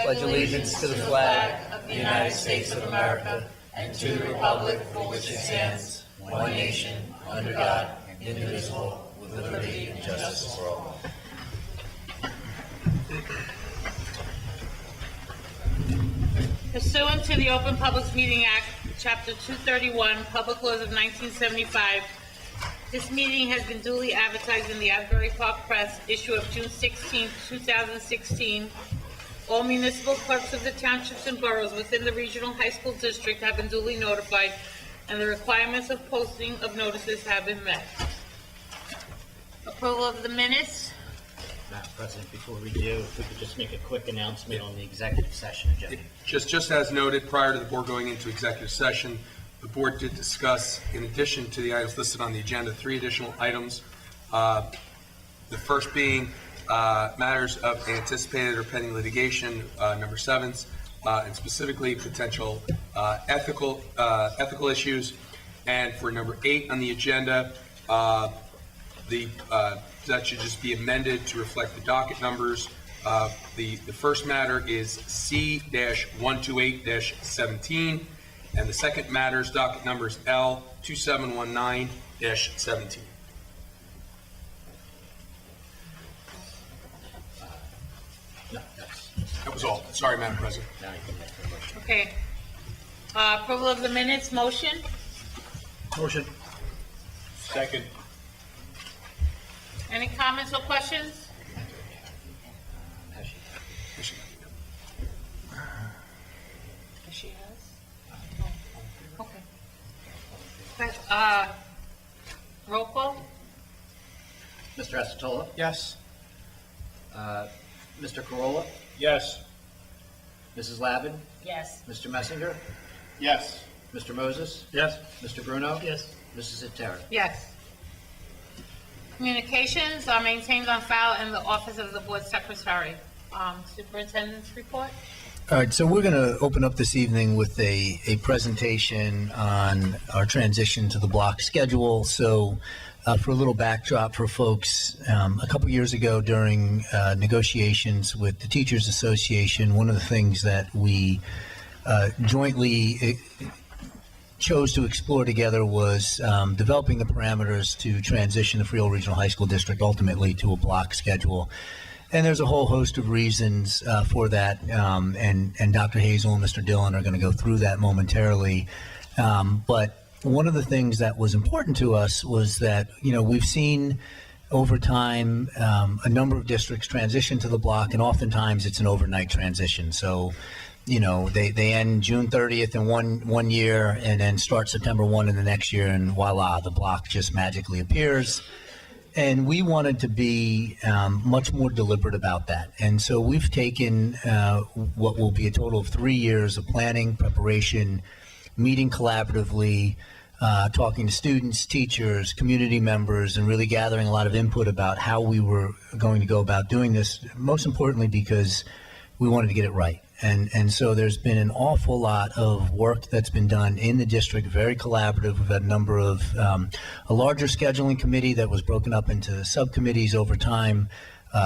Pledge allegiance to the flag of the United States of America and to the republic for which it stands, one nation, under God, indivisible, with liberty and justice for all. Pursuant to the Open Public Meeting Act, Chapter 231, Public Laws of 1975, this meeting has been duly advertised in the Asbury Park Press, issue of June 16, 2016. All municipal clerks of the townships and boroughs within the regional high school district have been duly notified, and the requirements of posting of notices have been met. Approval of the minutes. Madam President, before we do, if we could just make a quick announcement on the executive session agenda. Just as noted, prior to the board going into executive session, the board did discuss, in addition to the items listed on the agenda, 3 additional items. The first being matters of anticipated or pending litigation, number 7, and specifically potential ethical issues. And for number 8 on the agenda, that should just be amended to reflect the docket numbers. The first matter is C-128-17, and the second matter's docket number is L2719-17. No, That was all. Sorry, Madam President. now you can make the motion. Okay. Approval of the minutes, motion. Motion. Second. Any comments or questions? She has? Oh, okay. Roll call? Mr. Asatola? Yes. Mr. Corolla? Yes. Mrs. Lavin? Yes. Mr. Messinger? Yes. Mr. Moses? Yes. Mr. Bruno? Yes. Mrs. Satara? Yes. Communications are maintained on file in the office of the board secretary. Superintendent's report? All right, so we're going to open up this evening with a presentation on our transition to the block schedule. So for a little backdrop for folks, a couple years ago during negotiations with the Teachers Association, one of the things that we jointly chose to explore together was developing the parameters to transition the Freehold Regional High School District ultimately to a block schedule. And there's a whole host of reasons for that, and Dr. Hazel and Mr. Dillon are going to go through that momentarily. But one of the things that was important to us was that, we've seen over time a number of districts transition to the block, and oftentimes it's an overnight transition. So, they end June 30th in one year and then start September 1 in the next year, and voila, the block just magically appears. And we wanted to be much more deliberate about that. And so we've taken what will be a total of 3 years of planning, preparation, meeting collaboratively, talking to students, teachers, community members, and really gathering a lot of input about how we were going to go about doing this, most importantly because we wanted to get it right. And so there's been an awful lot of work that's been done in the district, very collaborative. We've had a number of, a larger scheduling committee that was broken up into subcommittees over time,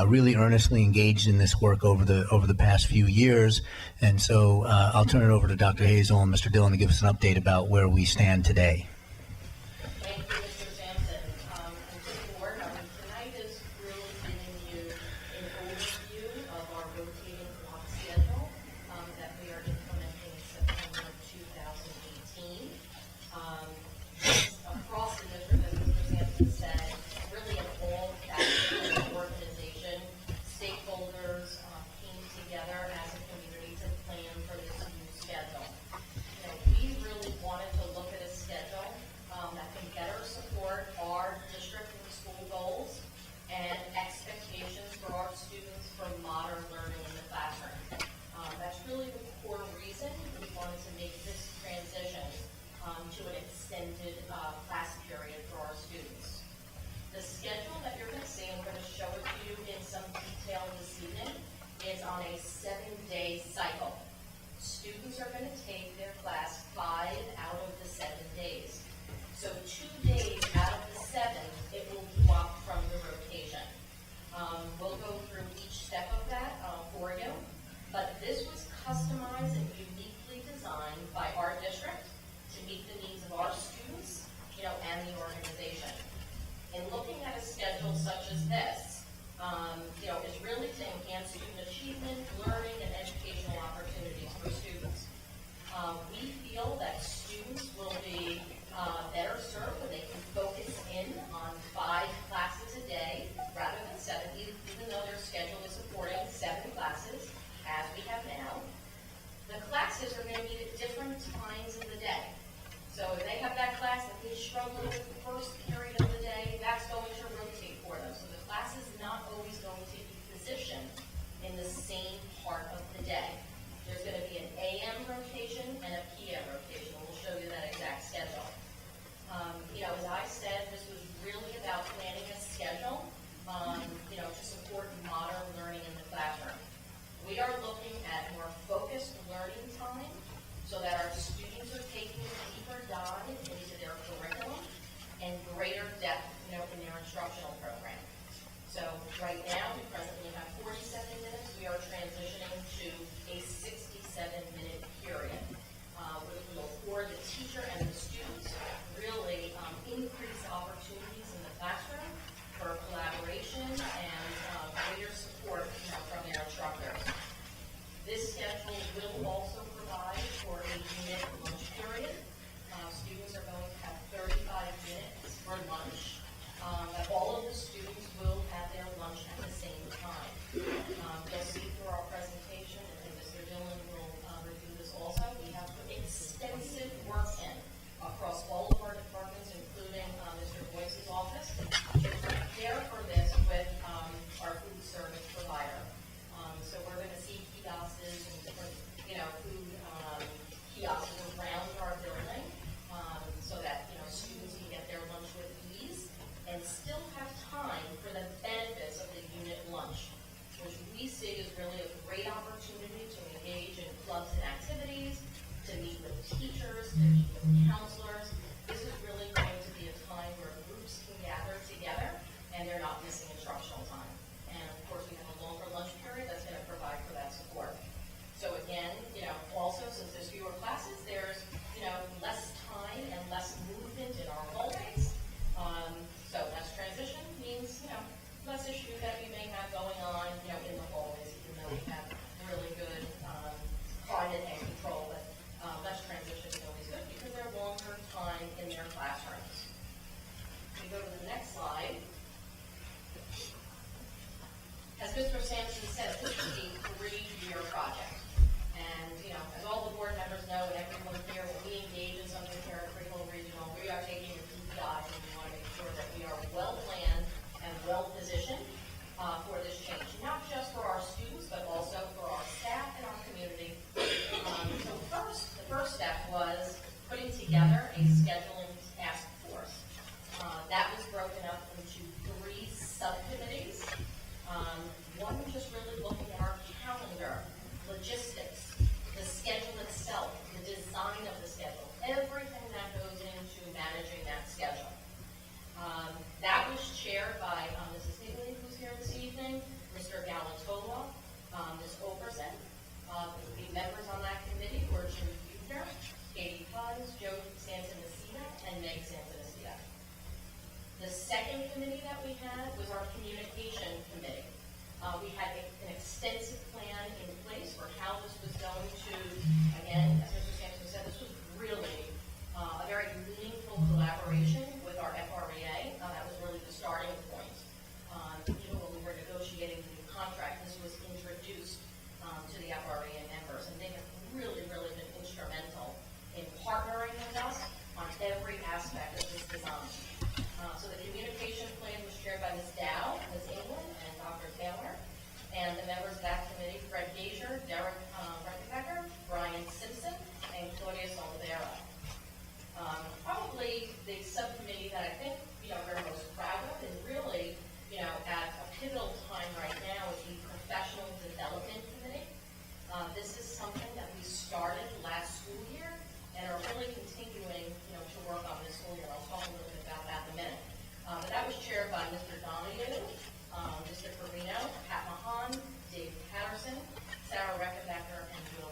really earnestly engaged in this work over the past few years. And so I'll turn it over to Dr. Hazel and Mr. Dillon to give us an update about where we stand today. Thank you, Mr. Sampson. And to the board, tonight is really giving you an overview of our rotating block schedule that we are implementing in September of 2018. Across the district, as Mr. Sampson said, really in all facets of the organization, stakeholders came together as a community to plan for this new schedule. We really wanted to look at a schedule that can better support our district and school goals and expectations for our students for modern learning in the classroom. That's really the core reason we wanted to make this transition to an extended class period for our students. The schedule that you're going to see, I'm going to show it to you in some detail this evening, is on a 7-day cycle. customized and uniquely designed by our district to meet the needs of our students, and the organization. In looking at a schedule such as this, is really to enhance student achievement, learning, and educational opportunities for students. We feel that students will be better served when they can focus in on 5 classes a day rather than 7, even though their schedule is supporting 7 classes, as we have now. The classes are going to meet at different times in the day. So if they have that class that they struggle with the first period of the day, that's going to rotate for them. So the class is not always going to be positioned in the same part of the day. There's going to be an AM rotation and a PM rotation, and we'll show you that exact schedule. As I said, this was really about planning a schedule, to support modern learning in the classroom. We are looking at more focused learning time so that our students are taking a deeper dive into their curriculum and greater depth, in their instructional program. So right now, we presently have 47 minutes. We are transitioning to a 67-minute period, which will afford the teacher and the students really increase opportunities in the classroom for collaboration and greater support, from their instructors. This schedule will also provide for a unit lunch period. Students are going to have 35 minutes for lunch. All of the students will have their lunch at the same time. You'll see through our presentation, and Mr. Dillon will review this also, we have extensive work in across all of our departments, including Mr. Boyce's office, to prepare for this with our food service provider. So we're going to see kiosks and different, food kiosks around our building, so that, students can get their lunch with ease and still have time for the benefits of the unit lunch, which we see is really a great opportunity to engage in clubs and activities, to meet with teachers, to meet with counselors. This is really going to be a time where groups can gather together and they're not missing instructional time. And of course, we have a longer lunch period that's going to provide for that support. So again, also since there's fewer classes, there's, less time and less movement in our hallways. So less transition means, less issues that we may have going on, in the hallways, even though we have really good climate and control, but less transition is always good because they're longer time in their classrooms. We go to the next slide. As Mr. Sampson said, this is a 3-year project. And, as all the board members know, and everyone here, when we engage in something here at Critical Regional, we are taking a deep dive, and we want to make sure that we are well planned and well positioned for this change, not just for our students, but also for our staff and our community. So the first step was putting together a scheduling task force. That was broken up into 3 subcommittees. One just really looking at our calendar, logistics, the schedule itself, the design of the schedule, everything that goes into managing that schedule. That was chaired by Mrs. Higley, who's here this evening, Mr. Galatola, Ms. Oberson. The members on that committee were Jim Buchner, Katie Pons, Joe Santanacita, and Meg Santanacita. The second committee that we had was our communication committee. We had an extensive plan in place for how this was going to, again, as Mr. Sampson said, this was really a very meaningful collaboration with our FREA. That was really the starting point. Even when we were negotiating the new contract, this was introduced to the FREA members, and they have really, really been instrumental in partnering with us on every aspect of this design. So the communication plan was chaired by Ms. Dow, Ms. England, and Dr. Taylor. And the members of that committee, Fred Gager, Derek Breckenbecker, Brian Simpson, and Claudia Soldera. Probably the subcommittee that I think, we're most proud of, and really, at a pivotal time right now is the Professional Development Committee. This is something that we started last school year and are really continuing, to work on this school year. I'll talk a little bit about that in a minute. But that was chaired by Mr. Donahue, Mr. Carino, Pat Mahan, Dave Patterson, Sarah Reckenbecker, and Jill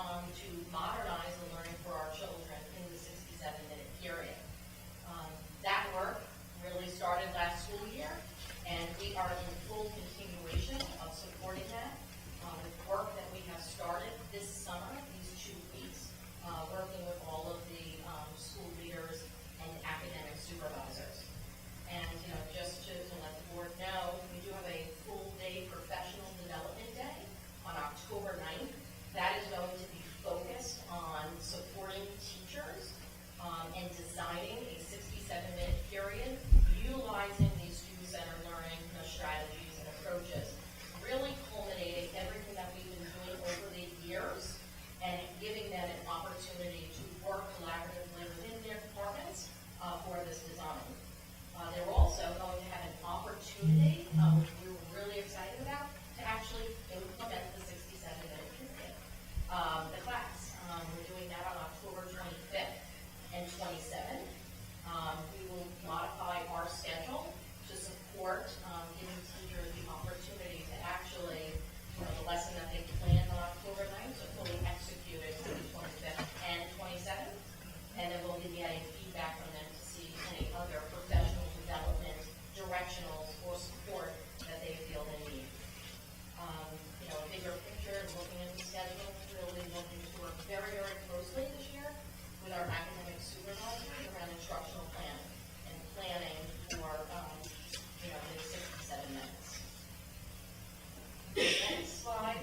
to modernize the learning for our children in the 67-minute period. That work really started last school year, and we are in full continuation of supporting that with work that we have started this summer, these 2 weeks, working with all of the school leaders and academic supervisors. And, just to let the board know, we do have a full-day professional development day on October 9th. That is going to be focused on supporting teachers and designing a 67-minute period, utilizing these student-centered learning strategies and approaches, really culminating everything that we've been doing over the years and giving them an opportunity to work collaboratively within their departments for this design. They're also going to have an opportunity, which we were really excited about, to actually implement the 67-minute period. The class, we're doing that on October 25th and 27th. We will modify our schedule to support giving teachers the opportunity to actually, the lesson that they planned on October 9th, to fully execute it on the 25th and 27th. And then we'll be getting feedback from them to see any other professional development, directionals, or support that they feel they need. A bigger picture, looking at the schedule, really looking to work very, very closely this year with our academic supervisors around instructional planning and planning for, the 67 minutes. Next slide.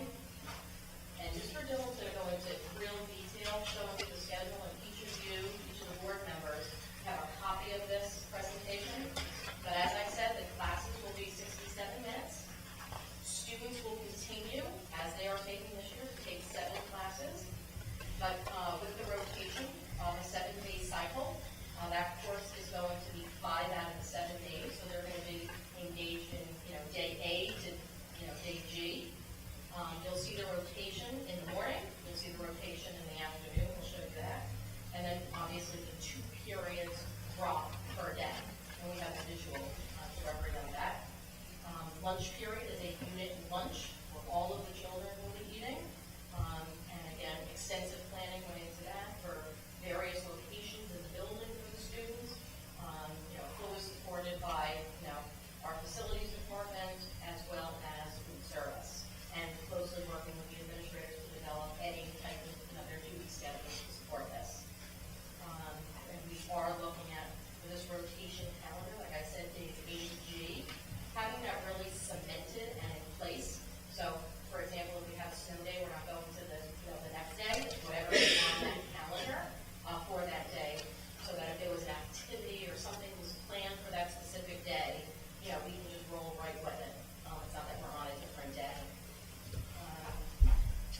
And Mr. Dillon's going to go into real detail, showing you the schedule, and each of the board members have a copy of this presentation. But as I said, the classes will be 67 minutes. Students will continue, as they are taking this year, to take 7 classes. But with the rotation of a 7-day cycle, that course is going to be 5 out of the 7 days. So they're going to be engaged in, day A to, day G. You'll see the rotation in the morning. You'll see the rotation in the afternoon. We'll show you that. And then obviously the 2 periods drop per day. And we have a visual to represent that. Lunch period is a unit lunch where all of the children will be eating. And again, extensive planning went into that for various locations in the building for the students. Fully supported by, our facilities department as well as food service. And closely working with the administrators to develop any type of their duty schedules to support this. And we are looking at this rotation calendar, like I said, days A to G, having that really cemented and in place. So, for example, if we have snow day, we're not going to the next day. It's whatever is on that calendar for that day, so that if there was an activity or something was planned for that specific day, we can just roll right with it. It's not that we're on a different day.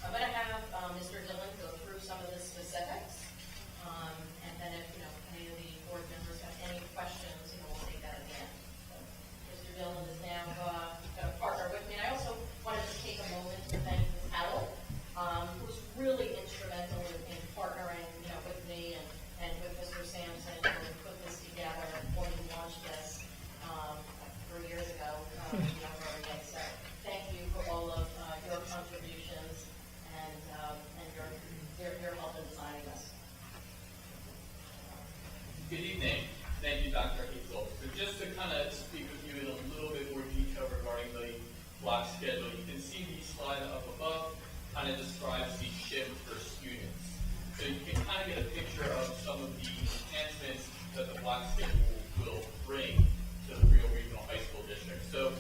I'm going to have Mr. Dillon go through some of the specifics, and then if any of the board members have any questions, we'll take that at the end. So, Mr. Dillon is now going to partner with me. And I also wanted to take a moment to thank Ms. Howell, who was really instrumental in partnering with me and with Mr. Sampson when we put this together when we launched this 3 years ago. So thank you for all of your contributions and your help in designing this. Good evening. Thank you, Dr. Hazel. So just to kind of speak with you in a little bit more detail regarding the block schedule, you can see the slide up above kind of describes the shift for students. So you can kind of get a picture of some of the enhancements that the block schedule will bring to the Rio Regional High School District. So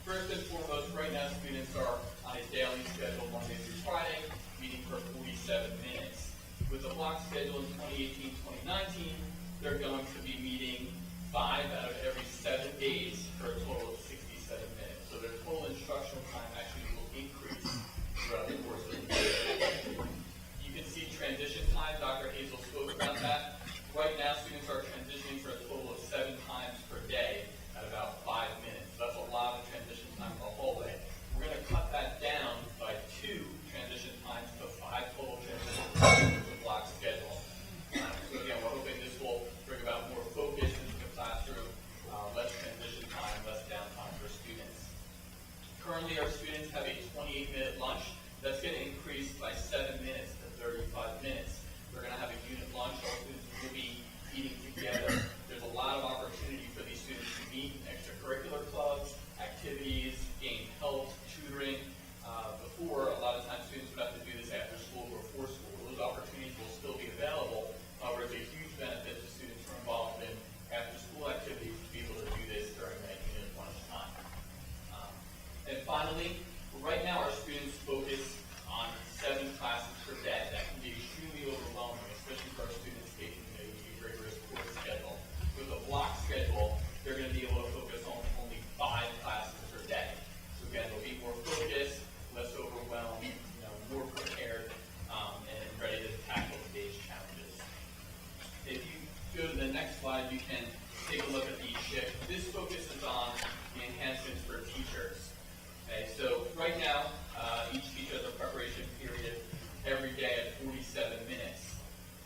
first and foremost, right now students are on a daily schedule Monday through Friday, meeting for 47 minutes. With the block schedule in 2018-2019, they're going to be meeting 5 out of every 7 days for a total of 67 minutes. So their total instructional time actually will increase throughout the course of the year. You can see transition time. Dr. Hazel spoke about that. Right now, students are transitioning for a total of 7 times per day at about 5 minutes. That's a lot of transition time in the hallway. We're going to cut that down by 2 transition times to 5 total transition times with the block schedule. So again, we're hoping this will bring about more focus into the classroom, less transition time, less downtime for students. Currently, our students have a 28-minute lunch. That's going to increase by 7 minutes to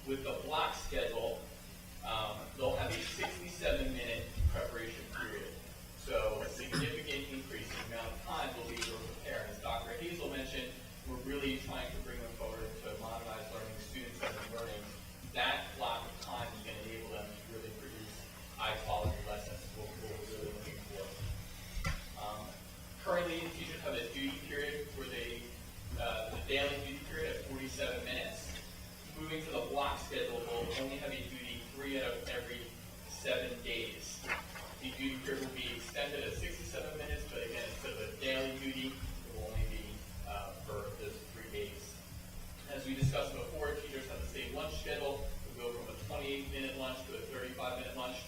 With the block schedule, they'll have a 67-minute preparation period. So a significant increase in the amount of time they'll be able to prepare. As Dr. Hazel mentioned, we're really trying to bring them forward to modernize learning. Students have been learning. That block of time is going to enable them to really produce high-quality lessons, what we're really looking for. Currently, teachers have a duty period where the daily duty period at 47 minutes. Moving to the block schedule, they'll only have a duty 3 out of every 7 days. The duty period will be extended at 67 minutes, but again, instead of a daily duty, it will only be for those 3 days. As we discussed before, teachers have the same lunch schedule. We'll go from a 28-minute lunch to a 35-minute lunch.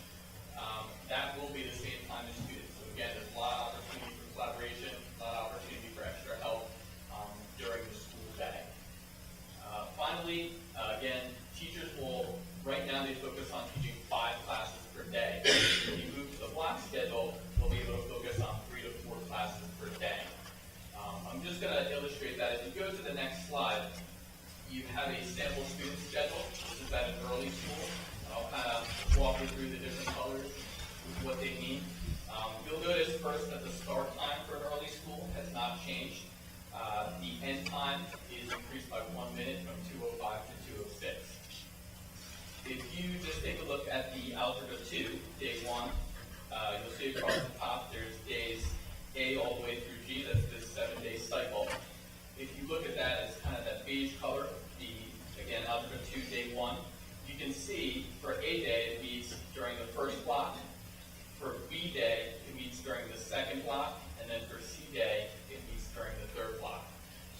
That will be the same time as students. So again, there's a lot of opportunity for collaboration, a lot of opportunity for extra help during the school day. Finally, again, teachers will, right now they focus on teaching 5 classes per day. When you move to the block schedule, they'll be able to focus on 3 to 4 classes per day. I'm just going to illustrate that. As you go to the next slide, you have a sample student schedule. This is at an early school. I'll kind of walk you through the different colors, what they mean. You'll notice first that the start time for an early school has not changed. The end time is increased by 1 minute from 2:05 to 2:06. If you just take a look at the Algebra 2, day 1, you'll see across the top there's days A all the way through G, that's this 7-day cycle. If you look at that as kind of that beige color, again, Algebra 2, day 1, you can see for A day it meets during the first block, for B day it meets during the second block, and then for C day it meets during the third block.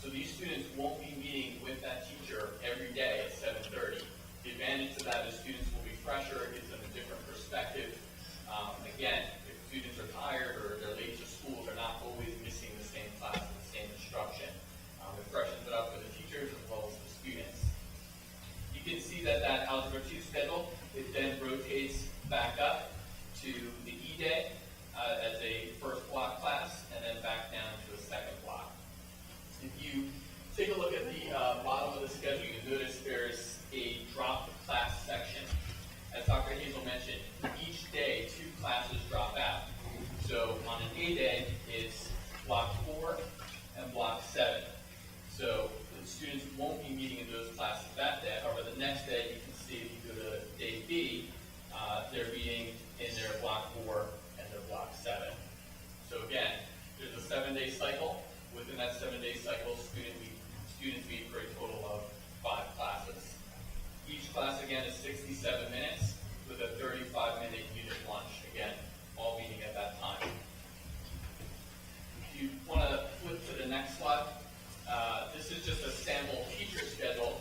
So these students won't be meeting with that teacher every day at 7:30. The advantage to that is students will be fresher, it gives them a different perspective. Again, if students are tired or they're late to school, they're not always missing the same class and the same instruction. It freshens it up for the teachers as well as the students. You can see that Algebra 2 schedule, it then rotates back up to the E day as a first block class, and then back down to a second block. If you take a look at the bottom of the schedule, you notice there's a dropped class section. As Dr. Hazel mentioned, each day 2 classes drop out. So on an A day, it's block 4 and block 7. So the students won't be meeting in those classes that day. However, the next day, you can see if you go to day B, they're meeting in their block 4 and their block 7. So again, there's a 7-day cycle. Within that 7-day cycle, students meet for a total of 5 classes. Each class, again, is 67 minutes with a 35-minute unit lunch. Again, all meeting at that time. If you want to flip to the next slide, this is just a sample teacher schedule.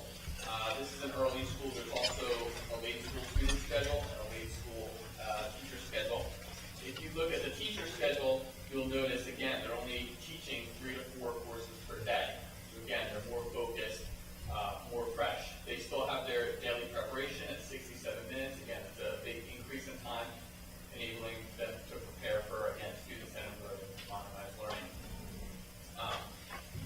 This is an early school. There's also a late school student schedule and a late school teacher schedule. If you look at the teacher schedule, you'll notice, again, they're only teaching 3 to 4 courses per day. So again, they're more focused, more fresh. They still have their daily preparation at 67 minutes. Again, it's a big increase in time, enabling them to prepare for, again, student-centered learning, modernized learning.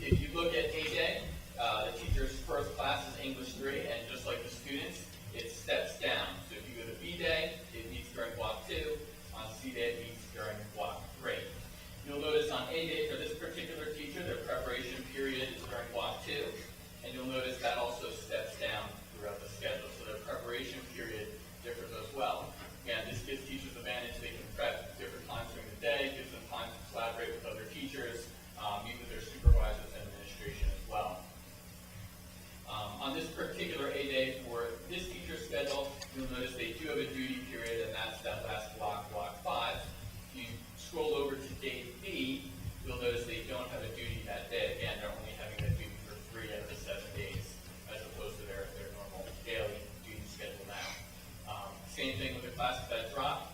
If you look at A day, the teacher's first class is English 3, and just like the students, it steps down. So if you go to B day, it meets during block 2. On C day, it meets during block 3. You'll notice on A day for this particular teacher, their preparation period is during block 2, and you'll notice that also steps down throughout the schedule. So their preparation period differs as well. Again, this gives teachers advantage. They can prep different times during the day, gives them time to collaborate with other teachers, meet with their supervisors and administration as well. On this particular A day for this teacher's schedule, you'll notice they do have a duty period, and that's that last block, block 5. If you scroll over to day B, you'll notice they don't have a duty that day. Again, they're only having that duty for 3 out of the 7 days, as opposed to their normal daily duty schedule now. Same thing with the classes that drop.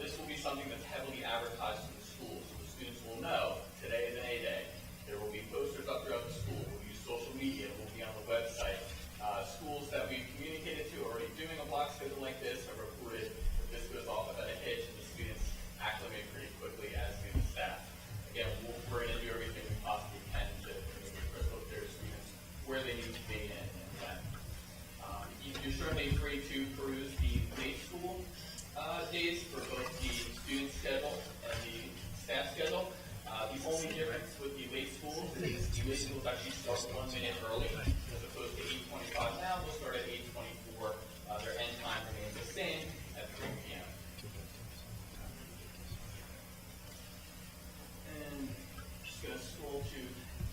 This will be something that's heavily advertised to the schools, so the students will know today is an A day. There will be posters up throughout the school. We'll use social media. We'll be on the website. Schools that we've communicated to already doing a block schedule like this have reported that this goes off without a hitch, and the students acclimate pretty quickly, as do the staff. Again, we're going to do everything we possibly can to make it crystal clear to students where they need to be and when. You're certainly free to peruse the late school days for both the student schedule and the staff schedule. The only difference with the late schools is the late schools actually start 1 minute early, as opposed to 8:25 now. We'll start at 8:24. Their end time remains the same at 3 p.m. And just going to scroll to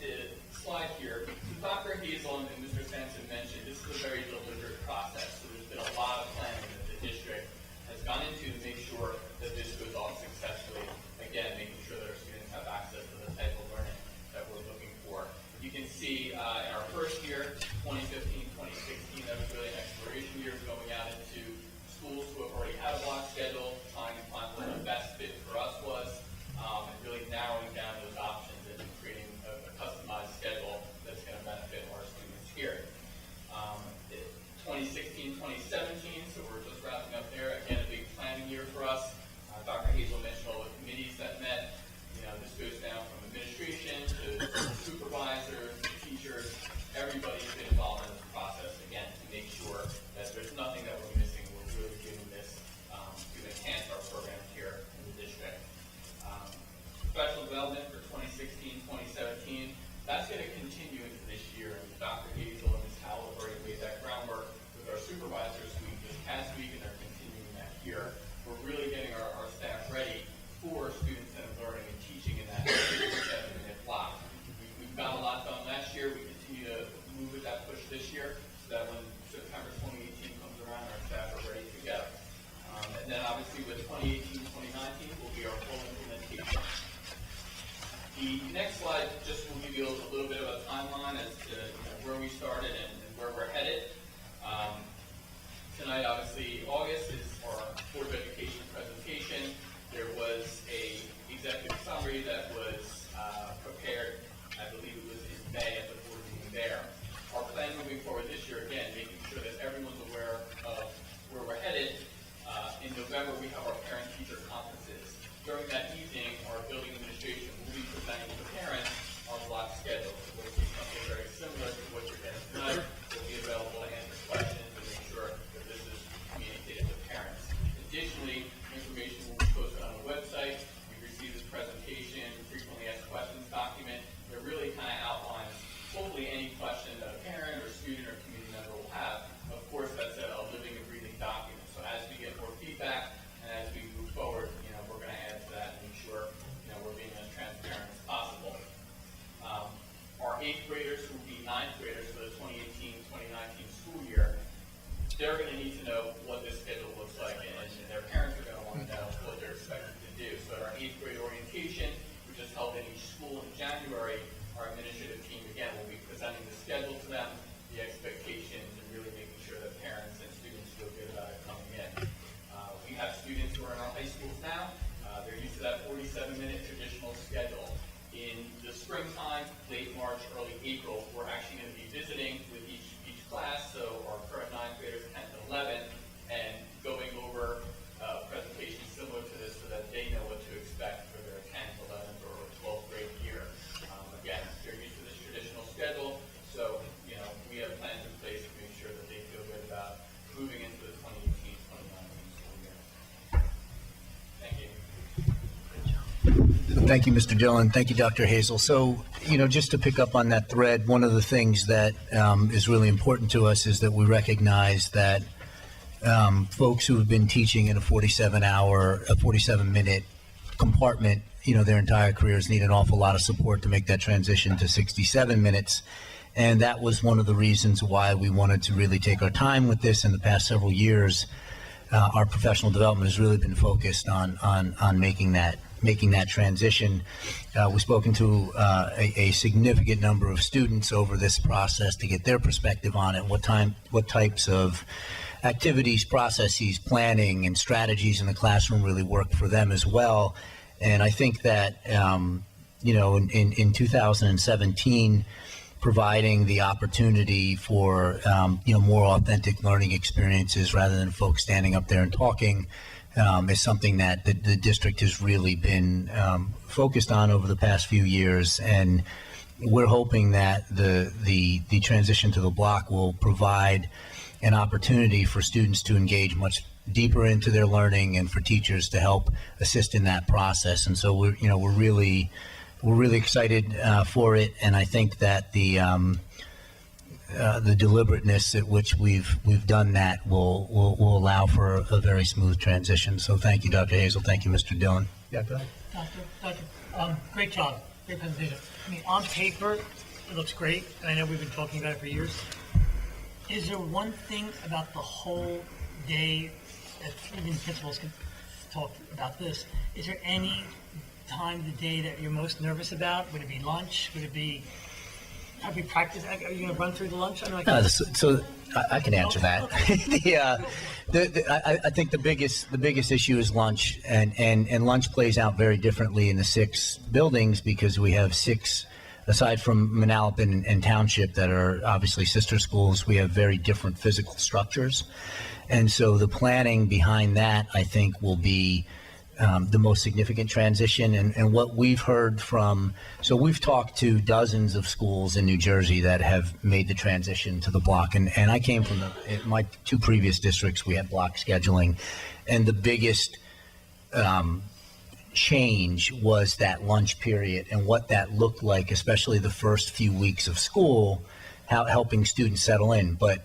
the slide here. So Dr. Hazel and Mr. Sampson mentioned this is a very deliberate process. So there's been a lot of planning that the district has gone into to make sure that this goes off successfully. Again, making sure that our students have access to the type of learning that we're looking for. You can see in our first year, 2015, 2016, that was really an exploration year going out into schools who have already had a block schedule, trying to find what the best fit for us was, and really narrowing down those options and creating a customized schedule that's going to benefit our students here. 2016, 2017, so we're just wrapping up there. Again, a big planning year for us. Dr. Hazel mentioned all the committees that met. This goes down from administration to supervisors, to teachers. Everybody's been involved in this process, again, to make sure that there's nothing that we're missing. We're really doing this to enhance our program here in the district. Professional development for 2016, 2017, that's going to continue into this year. And Dr. Hazel and Ms. Howell have already laid that groundwork with our supervisors this past week, and they're continuing that here. We're really getting our staff ready for student-centered learning and teaching in that 7-minute block. We've got a lot done last year. We continue to move with that push this year so that when September 2018 comes around, our staff are ready to go. And then obviously with 2018, 2019 will be our full implementation. The next slide just will give you a little bit of a timeline as to where we started and where we're headed. Tonight, obviously, August is our Board of Education presentation. There was a executive summary that was prepared, I believe it was in May at the board meeting there. Our plan moving forward this year, again, making sure that everyone's aware of where we're headed. In November, we have our parent-teacher conferences. During that evening, our building administration will be presenting to parents our block schedule. We'll see something very similar to what you're getting tonight. We'll be available to answer questions and make sure that this is communicated to parents. Additionally, information will be posted on the website. We've received this presentation, frequently asked questions document that really kind of outlines hopefully any question that a parent or student or community member will have. Of course, that's a living and breathing document. So as we get more feedback and as we move forward, we're going to add to that and make sure we're being as transparent as possible. Our 8th graders who will be 9th graders for the 2018-2019 school year, they're going to need to know what this schedule looks like, and their parents are going to want to know what they're expected to do. So at our 8th grade orientation, which is held in each school in January, our administrative team, again, will be presenting the schedule to them, the expectations, and really making sure that parents and students feel good about it coming in. We have students who are in our high schools now. They're used to that 47-minute traditional schedule. In the springtime, late March, early April, we're actually going to be visiting with each class, so our current 9th graders, 10th and 11th, and going over presentations similar to this so that they know what to expect for their 10th, 11th, or 12th grade year. Again, they're used to this traditional schedule, so we have plans in place to make sure that they feel good about moving into the 2018-2019 school year. Thank you. Thank you, Mr. Dillon. Thank you, Dr. Hazel. So, just to pick up on that thread, one of the things that is really important to us is that we recognize that folks who have been teaching in a 47-minute compartment, their entire careers need an awful lot of support to make that transition to 67 minutes. And that was one of the reasons why we wanted to really take our time with this in the past several years. Our professional development has really been focused on making that transition. We've spoken to a significant number of students over this process to get their perspective on it, what types of activities, processes, planning, and strategies in the classroom really work for them as well. And I think that, in 2017, providing the opportunity for, more authentic learning experiences rather than folks standing up there and talking is something that the district has really been focused on over the past few years. And we're hoping that the transition to the block will provide an opportunity for students to engage much deeper into their learning and for teachers to help assist in that process. And so we're really excited for it. And I think that the deliberateness at which we've done that will allow for a very smooth transition. So thank you, Dr. Hazel. Thank you, Mr. Dillon. Yeah, go ahead. Great job, great presentation. I mean, on paper, it looks great, and I know we've been talking about it for years. Is there one thing about the whole day that even principals can talk about this? Is there any time of the day that you're most nervous about? Would it be lunch? Would it be, have we practiced? Are you going to run through the lunch? I don't know. So I can answer that. I think the biggest issue is lunch, and lunch plays out very differently in the 6 buildings because we have 6, aside from Manalapan and Township that are obviously sister schools, we have very different physical structures. And so the planning behind that, I think, will be the most significant transition. And what we've heard from, so we've talked to dozens of schools in New Jersey that have made the transition to the block. And I came from in my 2 previous districts, we had block scheduling. And the biggest change was that lunch period and what that looked like, especially the first few weeks of school, how helping students settle in. But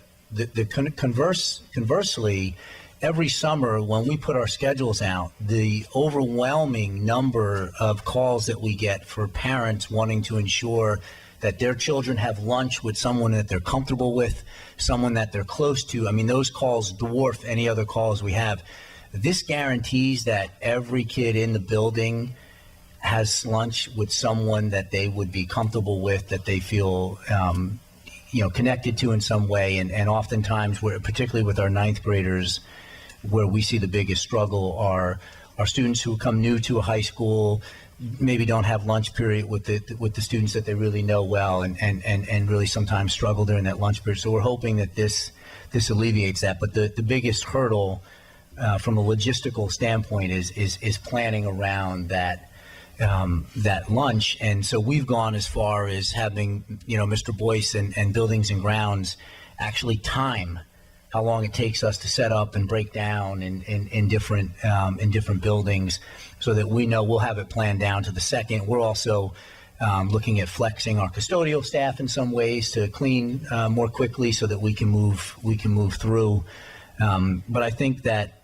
conversely, every summer when we put our schedules out, the overwhelming number of calls that we get for parents wanting to ensure that their children have lunch with someone that they're comfortable with, someone that they're close to. I mean, those calls dwarf any other calls we have. This guarantees that every kid in the building has lunch with someone that they would be comfortable with, that they feel connected to in some way. And oftentimes, particularly with our 9th graders, where we see the biggest struggle are students who come new to a high school, maybe don't have lunch period with the students that they really know well, and really sometimes struggle during that lunch period. So we're hoping that this alleviates that. But the biggest hurdle from a logistical standpoint is planning around that lunch. And so we've gone as far as having Mr. Boyce and Buildings and Grounds actually time how long it takes us to set up and break down in different buildings, so that we know we'll have it planned down to the second. We're also looking at flexing our custodial staff in some ways to clean more quickly so that we can move through. But I think that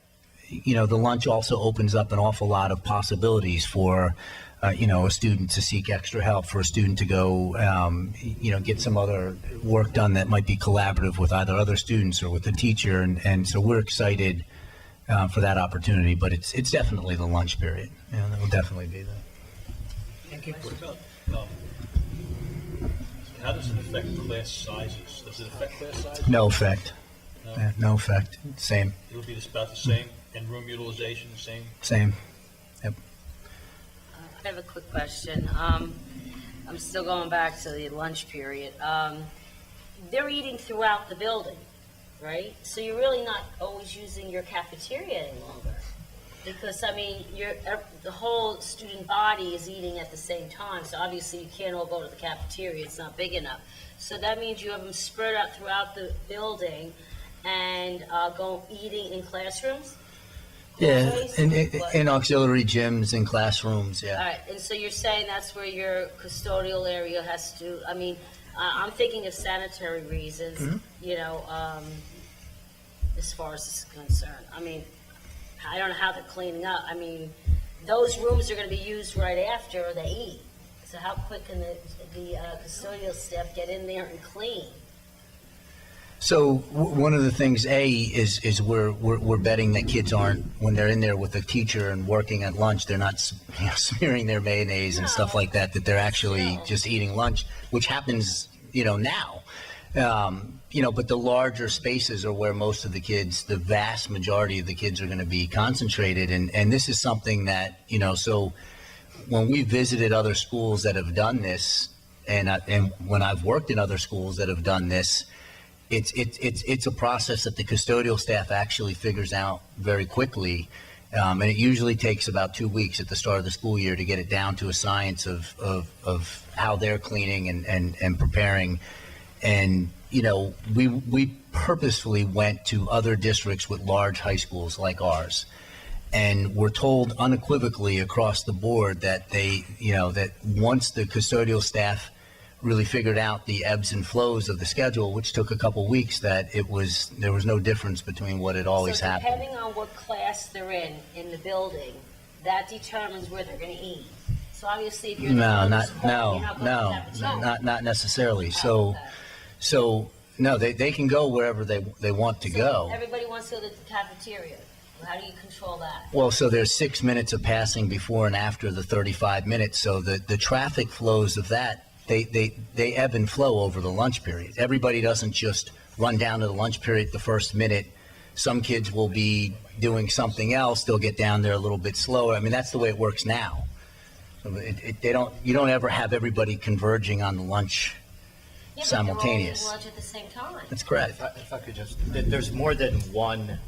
the lunch also opens up an awful lot of possibilities for a student to seek extra help, for a student to go get some other work done that might be collaborative with either other students or with the teacher, and so we're excited for that opportunity. But it's definitely the lunch period. That will definitely be there. Thank you. What about, how does it affect class sizes? Does it affect class sizes? No effect. No? Yeah, no effect. Same. It'll be about the same, and room utilization the same? Same. Yep. I have a quick question. I'm still going back to the lunch period. They're eating throughout the building, right? So you're really not always using your cafeteria any longer. Because, I mean, the whole student body is eating at the same time, so obviously you can't all go to the cafeteria, it's not big enough. So that means you have them spread out throughout the building and go eating in classrooms? Yeah, Always? in auxiliary gyms and classrooms, yeah. All right, and so you're saying that's where your custodial area has to, I mean, I'm thinking of sanitary reasons, as far as this is concerned. I mean, I don't know how they're cleaning up. I mean, those rooms are going to be used right after they eat. So how quick can the custodial staff get in there and clean? So one of the things, is we're betting that kids aren't, when they're in there with a teacher and working at lunch, they're not smearing their mayonnaise and stuff like that, that they're actually just eating lunch, which happens, now. But the larger spaces are where most of the kids, the vast majority of the kids are going to be concentrated. And this is something that, so when we visited other schools that have done this, and when I've worked in other schools that have done this, it's a process that the custodial staff actually figures out very quickly. And it usually takes about 2 weeks at the start of the school year to get it down to a science of how they're cleaning and preparing. And, we purposefully went to other districts with large high schools like ours. And we're told unequivocally across the board that that once the custodial staff really figured out the ebbs and flows of the schedule, which took a couple weeks, that there was no difference between what had always So happened. depending on what class they're in the building, that determines where they're gonna eat. So obviously, if you're in the No, middle of school, you're not going to no, the cafeteria. not necessarily. Oh, okay. So no, they can go wherever they want to So go. everybody wants to go to the cafeteria. How do you control that? Well, so there's 6 minutes of passing before and after the 35 minutes. So the traffic flows of that, they ebb and flow over the lunch period. Everybody doesn't just run down to the lunch period the first minute. Some kids will be doing something else. They'll get down there a little bit slower. I mean, that's the way it works now. So you don't ever have everybody converging on the lunch Yeah, simultaneous. But they're all eating lunch at the same time. That's correct. If I could just, there's more than one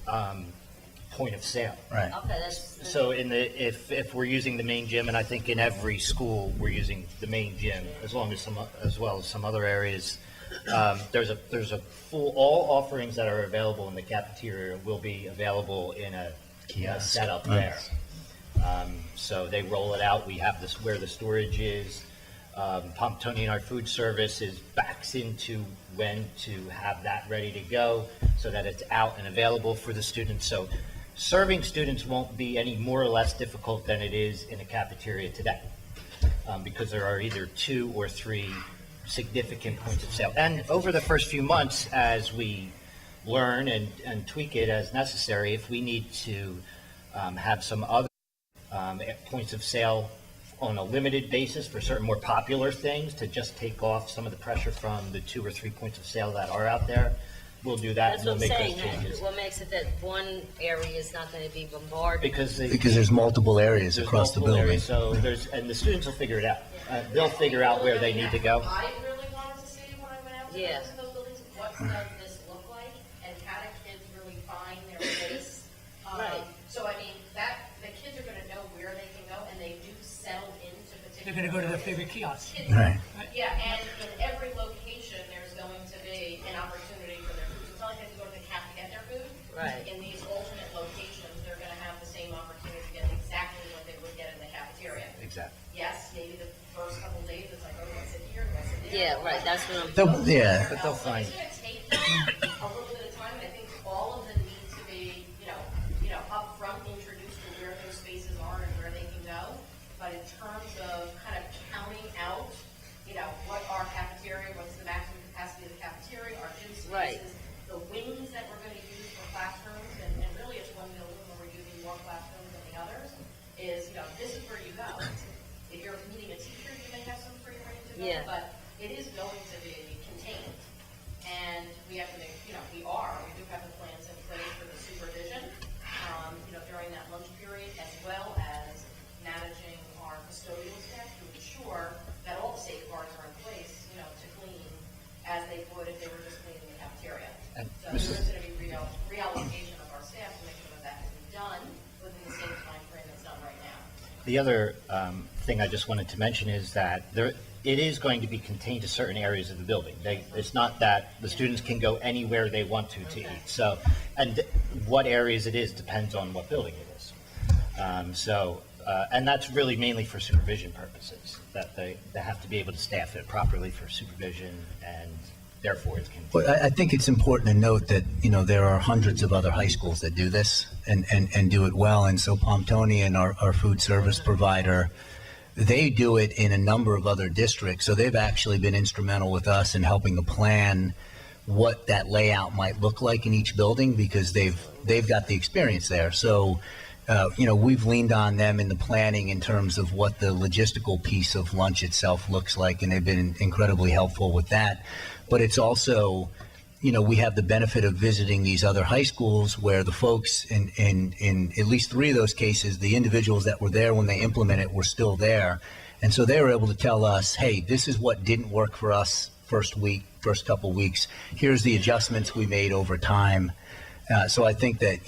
point of sale. Right. Okay, that's. So if we're using the main gym, and I think in every school we're using the main gym, as well as some other areas, there's a full, all offerings that are available in the cafeteria will be available in a Kiosk. setup Right. there. So they roll it out. We have this where the storage is. Pomptonian, our food service, backs into when to have that ready to go so that it's out and available for the students. So serving students won't be any more or less difficult than it is in a cafeteria today, because there are either 2 or 3 significant points of sale. And over the first few months, as we learn and tweak it as necessary, if we need to have some other points of sale on a limited basis for certain more popular things to just take off some of the pressure from the 2 or 3 points of sale that are out there, we'll do that. That's And what I'm we'll make saying. those changes. What makes it that one area is not going to be bombarded? Because Because there's multiple areas there's across the multiple building. areas, so and the students will figure it out. They'll figure out where they need to go. I really wanted to see when I went out to Yeah. visit those buildings, what does this look like, and how do kids really find their place? Right. So I mean, the kids are gonna know where they can go, and they do settle into particular. They're gonna go to their areas. favorite kiosk. Kids- Right. Yeah, and in every location, there's going to be an opportunity for their food. So it's not like they have to go to the cafe to get their food. Right. In these alternate locations, they're gonna have the same opportunity to get exactly what they would get in the cafeteria. Exactly. Yes, maybe the first couple days, it's like, oh, do I sit here, do I sit there? Yeah, right, that's what I'm. Yeah. But they'll So find. it's gonna take them a little bit of time, and I think all of them need to be, upfront introduced to where those spaces are and where they can go. But in terms of kind of counting out, what our cafeteria, what's the maximum capacity of the cafeteria, our gym Right. spaces, the wings that we're gonna use for classrooms, and really it's one building where we're using more classrooms than the others, is, this is where you go. If you're meeting a teacher, you may have some free reign to go, Yeah. but it is going to be contained. And we have to make, we do have the plans in place for the supervision, during that lunch period, as well as managing our custodial staff to ensure that all the safeguards are in place, to clean as they would if they were just cleaning the cafeteria. And So there is going to be reallocation of our staff to make sure that that can be done within the same time frame that's done right now. The other thing I just wanted to mention is that it is going to be contained to certain areas of the building. It's not that the students can go anywhere they want to eat. So, and what areas it is depends on what building it is. And that's really mainly for supervision purposes, that they have to be able to staff it properly for supervision, and therefore it's contained. But I think it's important to note that, there are hundreds of other high schools that do this and do it well. And so Pomptonian, our food service provider, they do it in a number of other districts. So they've actually been instrumental with us in helping to plan what that layout might look like in each building, because they've got the experience there. So, we've leaned on them in the planning in terms of what the logistical piece of lunch itself looks like, and they've been incredibly helpful with that. But it's also, we have the benefit of visiting these other high schools where the folks in at least 3 of those cases, the individuals that were there when they implemented were still there. And so they were able to tell us, hey, this is what didn't work for us first couple weeks. Here's the adjustments we made over time. So I think that,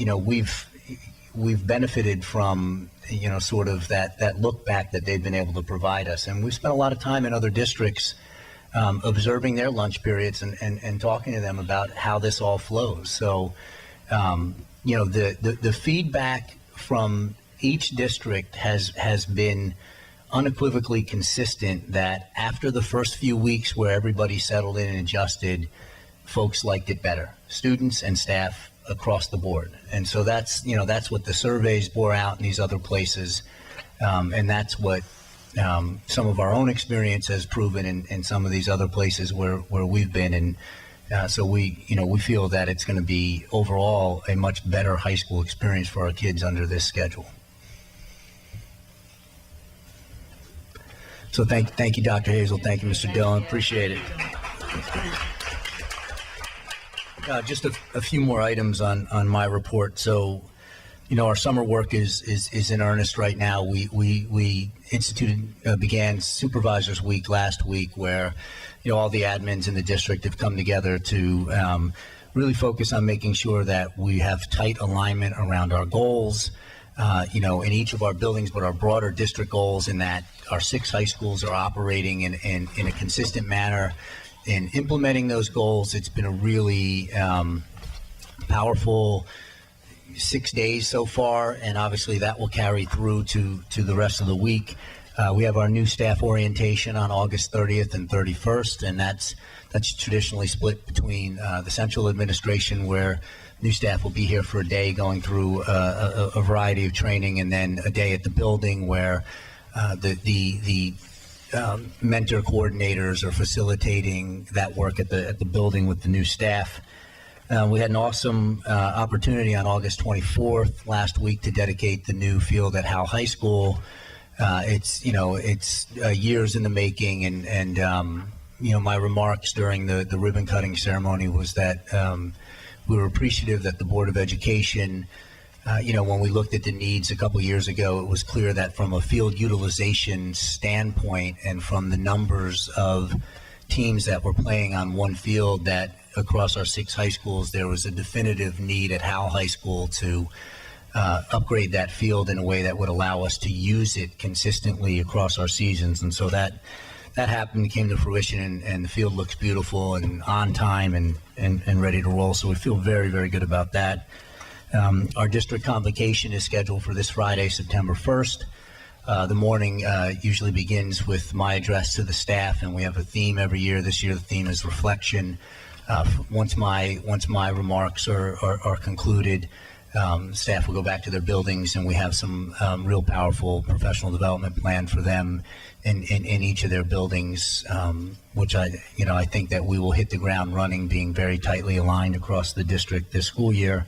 we've benefited from, sort of that look back that they've been able to provide us. And we've spent a lot of time in other districts observing their lunch periods and talking to them about how this all flows. So, the feedback from each district has been unequivocally consistent that after the first few weeks where everybody settled in and adjusted, folks liked it better, students and staff across the board. And so that's what the surveys bore out in these other places. And that's what some of our own experience has proven in some of these other places where we've been. And so we feel that it's going to be overall a much better high school experience for our kids under this schedule. So thank you, Dr. Hazel. Thank you, Mr. Dillon. Appreciate it. Just a few more items on my report. So, our summer work is in earnest right now. We began Supervisors Week last week, where all the admins in the district have come together to really focus on making sure that we have tight alignment around our goals, in each of our buildings, but our broader district goals, in that our 6 high schools are operating in a consistent manner in implementing those goals. It's been a really powerful 6 days so far, and obviously that will carry through to the rest of the week. We have our new staff orientation on August 30th and 31st, and that's traditionally split between the central administration, where new staff will be here for a day going through a variety of training, and then a day at the building where the mentor coordinators are facilitating that work at the building with the new staff. We had an awesome opportunity on August 24th last week to dedicate the new field at Howell High School. It's years in the making, and my remarks during the ribbon cutting ceremony was that we were appreciative that the Board of Education, when we looked at the needs a couple years ago, it was clear that from a field utilization standpoint and from the numbers of teams that were playing on one field, that across our 6 high schools, there was a definitive need at Howell High School to upgrade that field in a way that would allow us to use it consistently across our seasons. And so that happened, came to fruition, and the field looks beautiful and on time and ready to roll. So we feel very, very good about that. Our district convocation is scheduled for this Friday, September 1st. The morning usually begins with my address to the staff, and we have a theme every year. This year the theme is reflection. Once my remarks are concluded, staff will go back to their buildings, and we have some real powerful professional development plan for them in each of their buildings, which I think that we will hit the ground running, being very tightly aligned across the district this school year.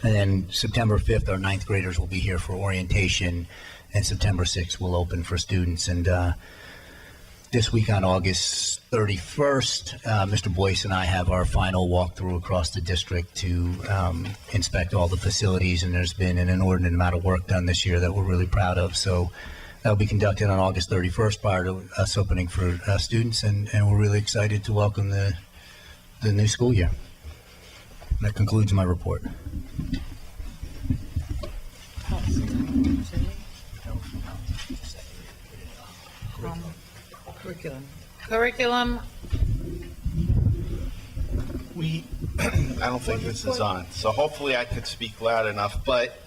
And then September 5th, our 9th graders will be here for orientation, and September 6th will open for students. And this week on August 31st, Mr. Boyce and I have our final walkthrough across the district to inspect all the facilities, and there's been an inordinate amount of work done this year that we're really proud of. So that will be conducted on August 31st prior to us opening for students, and we're really excited to welcome the new school year. That concludes my report. Curriculum, I don't think this is on, so hopefully I could speak loud enough, but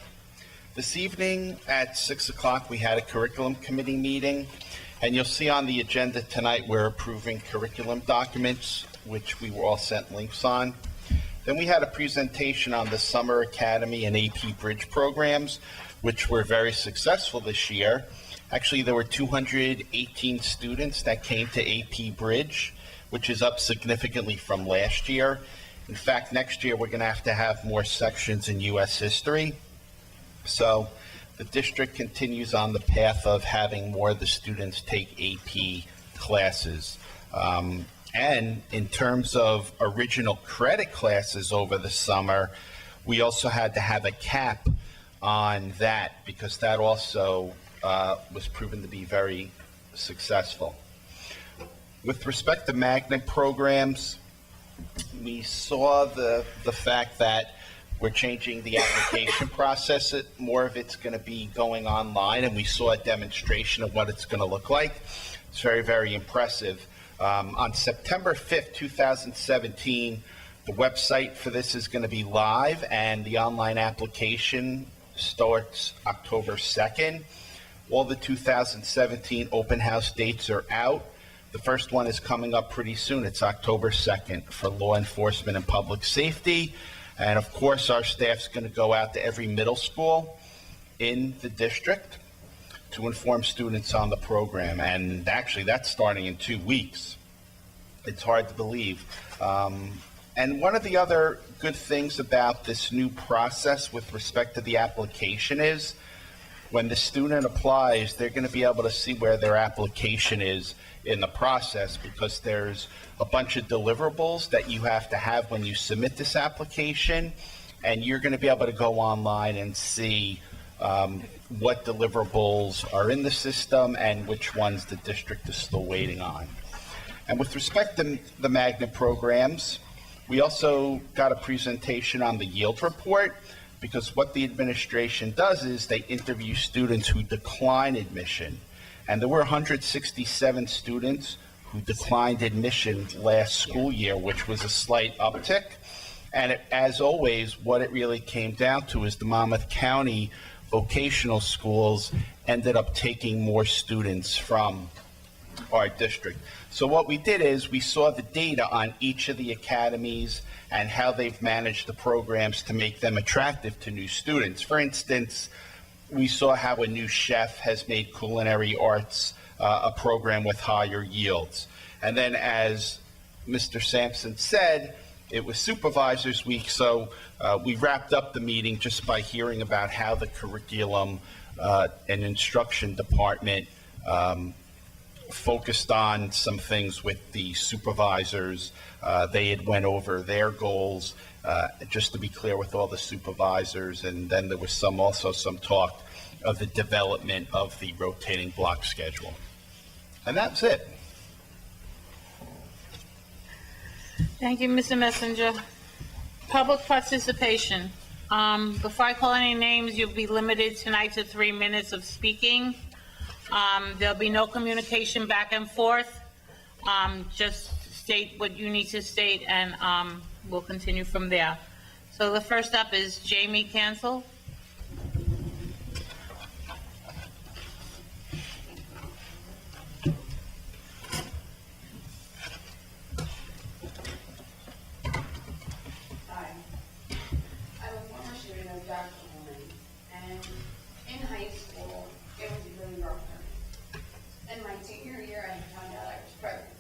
this evening at 6 o'clock, we had a curriculum committee meeting, and you'll see on the agenda tonight, we're approving curriculum documents, which we were all sent links on. Then we had a presentation on the Summer Academy and AP Bridge programs, which were very successful this year. Actually, there were 218 students that came to AP Bridge, which is up significantly from last year. In fact, next year, we're going to have more sections in U.S. history. So the district continues on the path of having more of the students take AP classes. And in terms of original credit classes over the summer, we also had to have a cap on that, because that also was proven to be very successful. With respect to magnet programs, we saw the fact that we're changing the application process. More of it's going to be going online, and we saw a demonstration of what it's going to look like. It's very, very impressive. On September 5th, 2017, the website for this is going to be live, and the online application starts October 2nd. All the 2017 open house dates are out. The first one is coming up pretty soon. It's October 2nd for law enforcement and public safety. And of course, our staff's going to go out to every middle school in the district to inform students on the program. And actually, that's starting in 2 weeks. It's hard to believe. And one of the other good things about this new process with respect to the application is when the student applies, they're going to be able to see where their application is in the process, because there's a bunch of deliverables that you have to have when you submit this application, and you're going to be able to go online and see what deliverables are in the system and which ones the district is still waiting on. And with respect to the magnet programs, we also got a presentation on the yield report, because what the administration does is they interview students who decline admission. And there were 167 students who declined admission last school year, which was a slight uptick. And as always, what it really came down to is the Monmouth County vocational schools ended up taking more students from our district. So what we did is we saw the data on each of the academies and how they've managed the programs to make them attractive to new students. For instance, we saw how a new chef has made culinary arts a program with higher yields. And then, as Mr. Sampson said, it was Supervisors Week, so we wrapped up the meeting just by hearing about how the curriculum and instruction department focused on some things with the supervisors. They had went over their goals, just to be clear, with all the supervisors, and then there was also some talk of the development of the rotating block schedule. And that's it. Thank you, Mr. Messenger. Public participation. Before I call any names, you'll be limited tonight to 3 minutes of speaking. There'll be no communication back and forth. Just state what you need to state, and we'll continue from there. So the first up is Jamie Cancel. Hi. I'm a former student of Dr. Coleman, and in high school, it was really rough for me. In my senior year, I found out I was pregnant,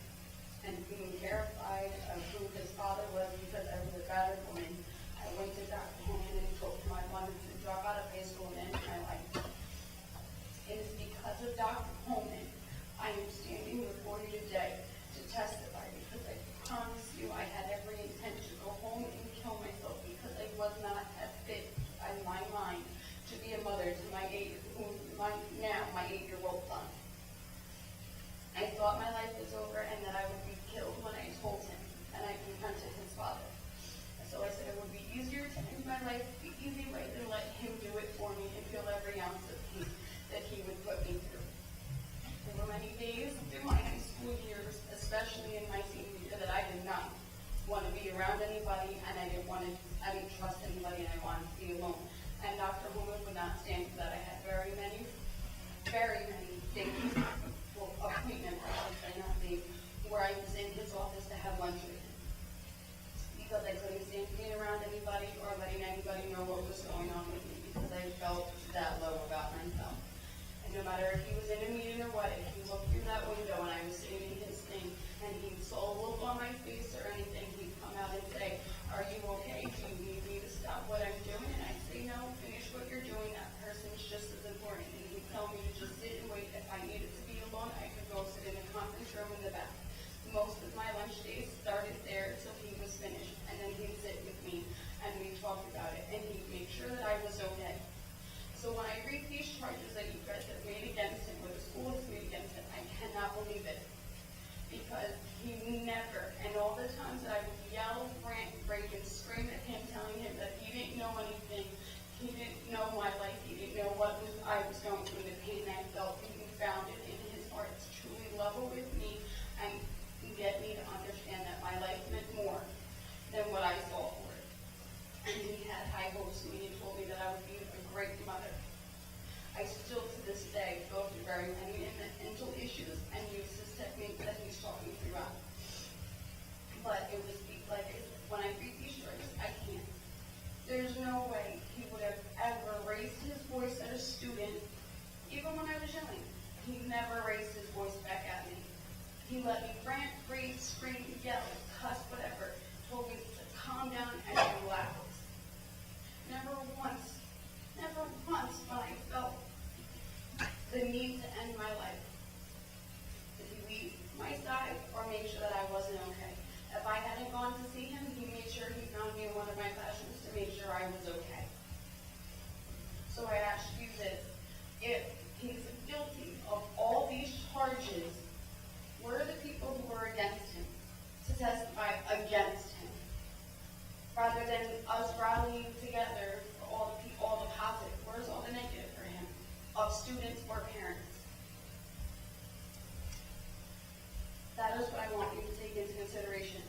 and being terrified of who his father was because I was a battered woman, I went to Dr. Coleman and told him I wanted to drop out of high school and end my life. It is because of Dr. Coleman I am standing before you today to testify, because I promise you I had every intent to go home and kill myself because I was not as fit in my mind to be a mother to my 8-year-old son. I thought my life was over and that I would be killed when I told him, and I confronted his father. So I said it would be easier to end my life the easy way than let him do it for me and feel every ounce of pain that he would put me through. There were many days through my high school years, especially in my senior year, that I did not want to be around anybody, and I didn't trust anybody, and I wanted to be alone. And Dr. Holman would not stand for that. I had very many days, well, appointments, I should say, not days, where I was in his office to have lunch with him, because I couldn't stand being around anybody or letting anybody know what was going on with me, because I felt that low about myself. And no matter if he was in a meeting or what, if he looked through that window and I was sitting in his thing and he saw a look on my face or anything, he'd come out and say, "Are you okay? Do you need me to stop what I'm doing?" And I'd say, "No, finish what you're doing. That person's just as important." And he'd tell me to just sit and wait. If I needed to be alone, I could go sit in a conference room in the back. Most of my lunch days started there till he was finished, and then he'd sit with me and we'd talk about it, and he'd make sure that I was okay. So when I read these charges that you guys have made against him, or the school has made against him, I cannot believe it. Because he never, and all the times that I would yell, rant, break, and scream at him, telling him that he didn't know anything, he didn't know my life, he didn't know what I was going through, the pain I felt, he found it in his heart to truly level with me and day go through very many mental issues and use this technique that he's taught me throughout. But it was like, when I read these stories, I can't. There's no way he would have ever raised his voice at a student, even when I was yelling. He never raised his voice back at me. He let me rant, rage, scream, yell, cuss, whatever. Told me to calm down and relax. Never once when I felt the need to end my life did he leave my side or make sure that I wasn't okay. If I hadn't gone to see him, he made sure he found me in one of my classrooms to make sure I was okay. So I ask you this, if he's guilty of all these charges, where are the people who were against him to testify against him? Rather than us rallying together for all the positive, where's all the negative for him, of students or parents? That is what I want you to take into consideration.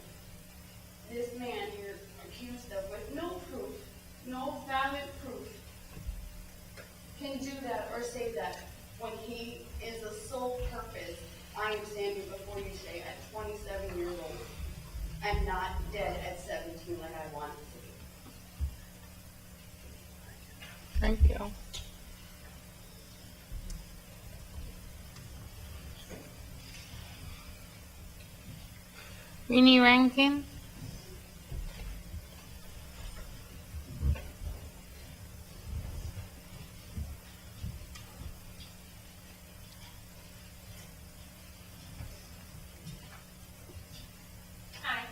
This man you're accused of, with no proof, no valid proof, can do that or say that when he is the sole purpose, I am standing before you today at 27 years old and not dead at 17 like I wanted to be. Thank you. Rini Rankin? Hi.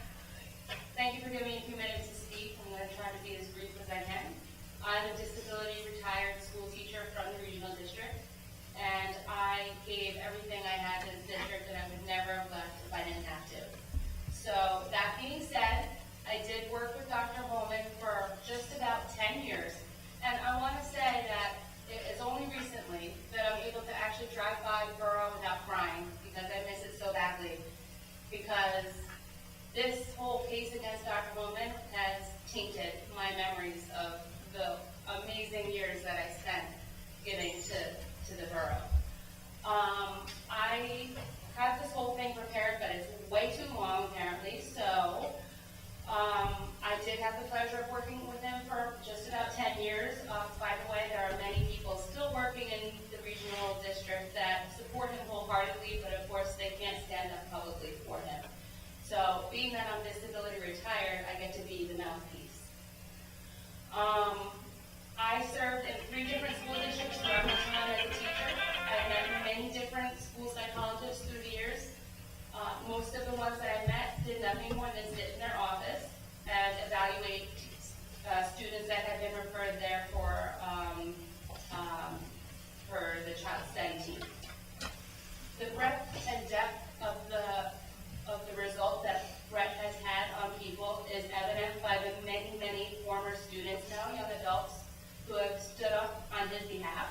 Thank you for giving me a few minutes to speak. I'm going to try to be as brief as I can. I'm a disability retired school teacher from the regional district, and I gave everything I had to the district that I would never have left if I didn't have to. So that being said, I did work with Dr. Holman for just about 10 years, and I want to say that it is only recently that I'm able to actually drive by the borough without crying, because I miss it so badly. Because this whole case against Dr. Holman has tainted my memories of the amazing years that I spent giving to the borough. I had this whole thing prepared, but it's way too long apparently, so I did have the pleasure of working with him for just about 10 years. By the way, there are many people still working in the regional district that support him wholeheartedly, but of course they can't stand up publicly for him. So being that I'm disability retired, I get to be the mouthpiece. I served in 3 different school districts throughout my time as a teacher. I've met many different school psychologists through the years. Most of the ones that I met did nothing more than sit in their office and evaluate students that had been referred there for the child study team. The breadth and depth of the result that Brett has had on people is evident by the many, many former students, now young adults, who have stood up on his behalf.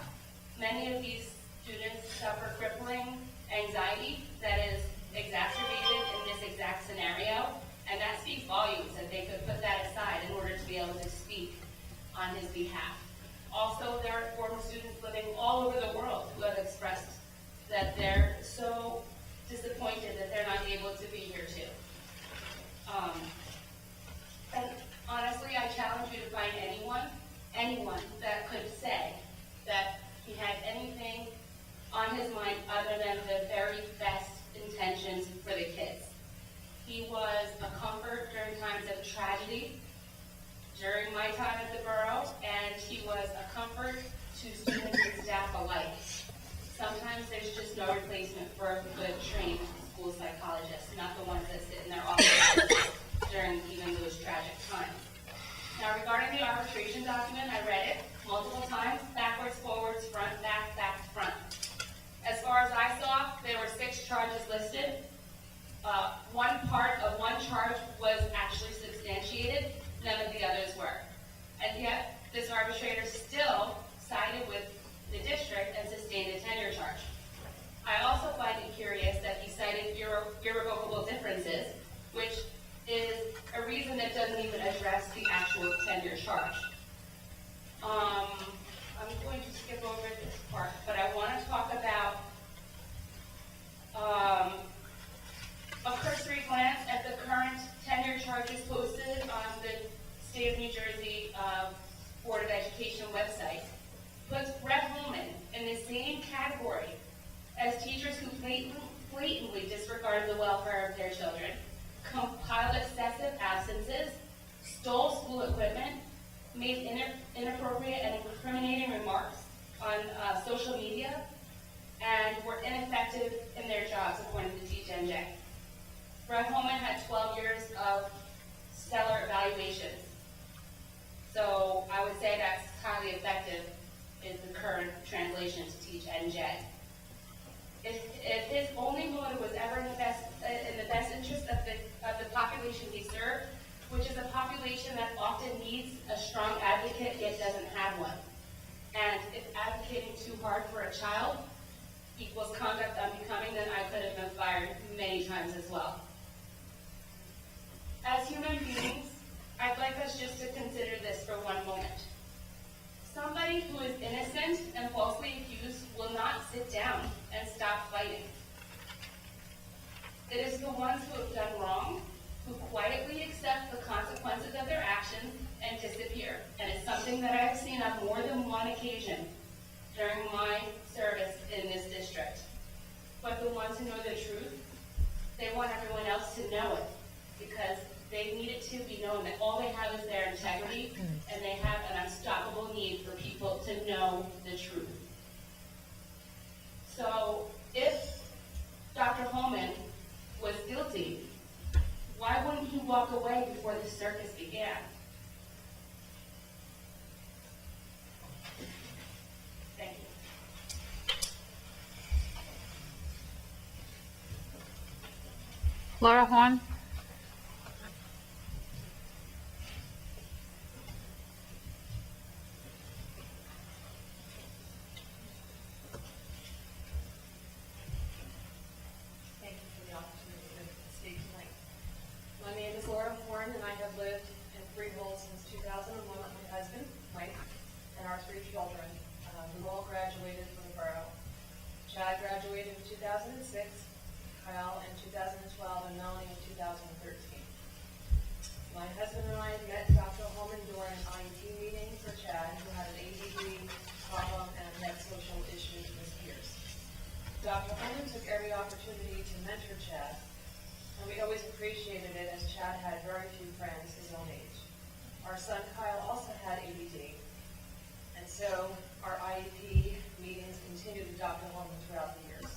Many of these students suffer crippling anxiety that is exacerbated in this exact scenario, and that speaks volumes that they could put that aside in order to be able to speak on his behalf. Also, there are former students living all over the world who have expressed that they're so disappointed that they're not able to be here too. And honestly, I challenge you to find anyone that could say that he had anything on his mind other than the very best intentions for the kids. He was a comfort during times of tragedy, during my time at the borough, and he was a comfort to students and staff alike. Sometimes there's just no replacement for a good trained school psychologist, not the ones that sit in their offices during even those tragic times. Now, regarding the arbitration document, I read it multiple times, backwards, forwards, front, back to front. As far as I saw, there were 6 charges listed. One part of one charge was actually substantiated, none of the others were. And yet, this arbitrator still sided with the district and sustained a tenure charge. I also find it curious that he cited irrevocable differences, which is a reason that doesn't even address the actual tenure charge. I'm going to skip over this part, but I want to talk Jersey Board of Education website puts Brett Holman in the same category as teachers who blatantly disregarded the welfare of their children, compiled excessive absences, stole school equipment, made inappropriate and incriminating remarks on social media, and were ineffective in their jobs, according to Teach NJ. Brett Holman had 12 years of stellar evaluations. So I would say that's highly effective is the current translation to Teach NJ. If his only motive was ever in the best interest of the population he served, which is a population that often needs a strong advocate yet doesn't have one, and if advocating too hard for a child equals conduct unbecoming, then I could have been fired many times as well. As human beings, I'd like us just to consider this for one moment. Somebody who is innocent and falsely accused will not sit down and stop fighting. It is the ones who have done wrong who quietly accept the consequences of their actions and disappear. And it's something that I've seen on more than one occasion during my service in this district. But the ones who know the truth, they want everyone else to know it because they need it to be known that all they have is their integrity and they have an unstoppable need for people to know the truth. So if Dr. Holman was guilty, why wouldn't he walk away before the circus began? Thank you. Laura Horn? Thank you for the opportunity to speak tonight. My name is Laura Horn, and I have lived in Freehold since 2001 with my husband, Mike, and our 3 children, who all graduated from the borough. Chad graduated in 2006, Kyle in 2012, and Melanie in 2013. My husband and I met Dr. Holman during an IEP meeting for Chad, who had an ADD problem and had social issues with his peers. Dr. Holman took every opportunity to mentor Chad, and we always appreciated it as Chad had very few friends his own age. Our son Kyle also had ADD, and so our IEP meetings continued with Dr. Holman throughout the years.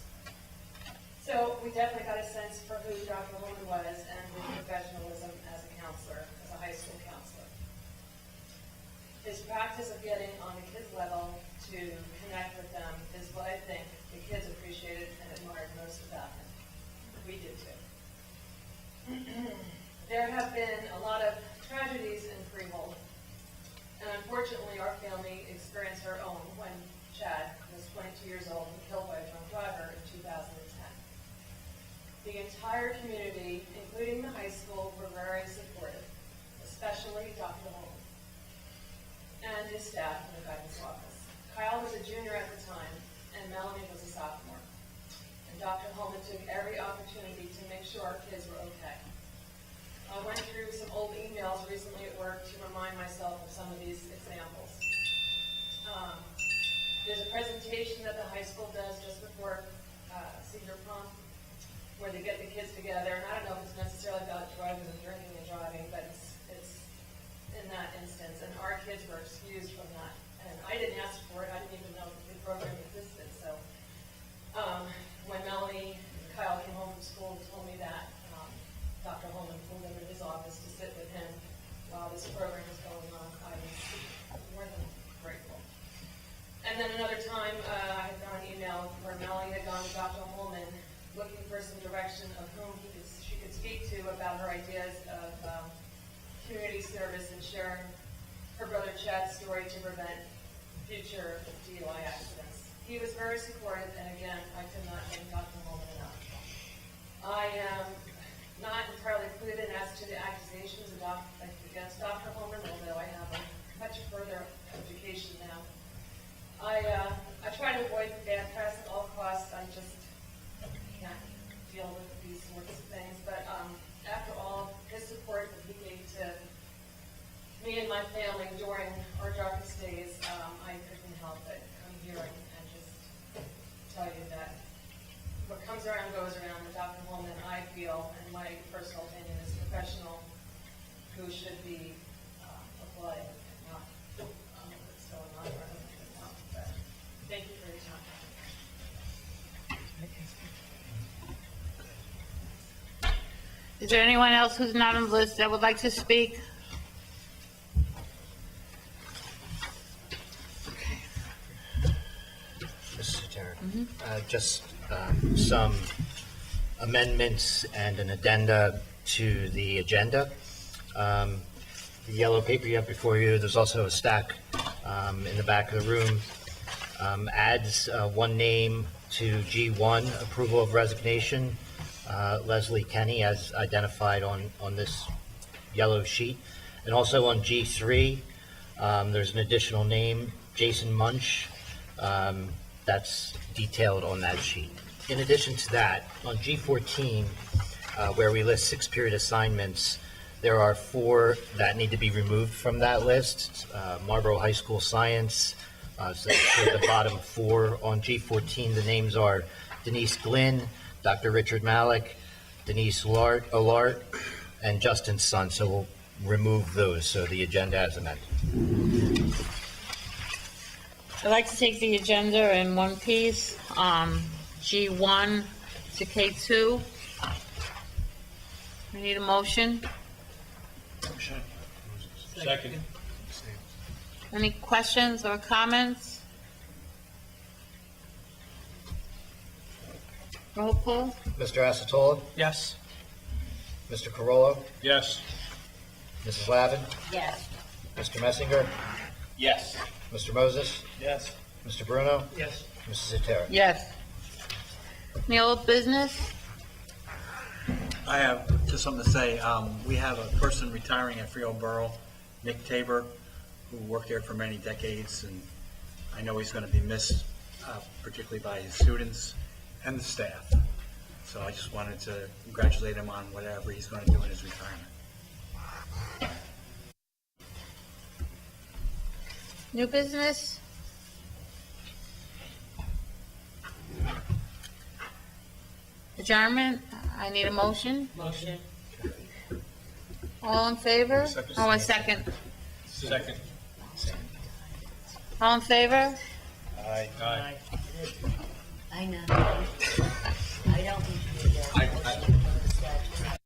So we definitely got a sense for who Dr. Holman was and his professionalism as a counselor, as a high school counselor. His practice of getting on the kids' level to connect with them is what I think the kids appreciated and admired most about him. We did too. There have been a lot of tragedies in Freehold, and unfortunately our family experienced our own when Chad was 22 years old and killed by a drunk driver in 2010. The entire community, including the high school, were very supportive, especially Dr. Holman and his staff in the guidance office. Kyle was a junior at the time, and Melanie was a sophomore. And Dr. Holman took every opportunity to make sure our kids were okay. I went through some old emails recently at work to remind myself of some of these examples. There's a presentation that the high school does just before senior prom, where they get the kids together, and I don't know if it's necessarily about drugs and drinking and driving, but it's in that instance, and our kids were excused from that. And I didn't ask for it, I didn't even know the program existed, so when Melanie and Kyle came home from school and told me that, Dr. Holman pulled into his office to sit with him while this program was going on. I was more than grateful. And then another time, I had got an email where Melanie had gone to Dr. Holman looking for some direction of whom she could speak to about her ideas of community service and sharing her brother Chad's story to prevent future DUI accidents. He was very supportive, and again, I could not thank Dr. Holman enough. I am not entirely clued in as to the accusations against Dr. Holman, although I have a much further education now. I try to avoid bad press at all costs. I just can't deal with these sorts of things. But after all, his support that he gave to me and my family family during our darkest days, I couldn't help but come here and just tell you that what comes around goes around with Dr. Holman, I feel, and my personal opinion is professional, who should be applauded, not what's going on right now. But thank you for your time. Is there anyone else who's not on the list that would like to speak? Mrs. Terry. Just some amendments and an addenda to the agenda. The yellow paper you have before you, there's also a stack in the back of the room, adds one name to G1, approval of resignation, Leslie Kenny, as identified on this yellow sheet. And also on G3, there's an additional name, Jason Munch, that's detailed on that sheet. In addition to that, on G14, where we list 6 period assignments, there are 4 that need to be removed from that list. Marlboro High School Science, so for the bottom 4. On G14, the names are Denise Glynn, Dr. Richard Malik, Denise Alart, and Justin Sun. So we'll remove those, so the agenda as amended. I'd like to take the agenda in one piece, G1 to K2. We need a motion. Second. Any questions or comments? Roll call? Mr. Acetola? Yes. Mr. Carollo? Yes. Mrs. Lavin? Yes. Mr. Messinger? Yes. Mr. Moses? Yes. Mr. Bruno? Yes. Mrs. Zatara? Yes. Any old business? I have just something to say. We have a person retiring at Freehold Borough, Nick Tabor, who worked there for many decades, and I know he's going to be missed, particularly by his students and the staff. So I just wanted to congratulate him on whatever he's going to do in his retirement. New business? Adjournment? I need a motion. Motion. All in favor? Oh, a second. Second. All in favor? Aye. I know.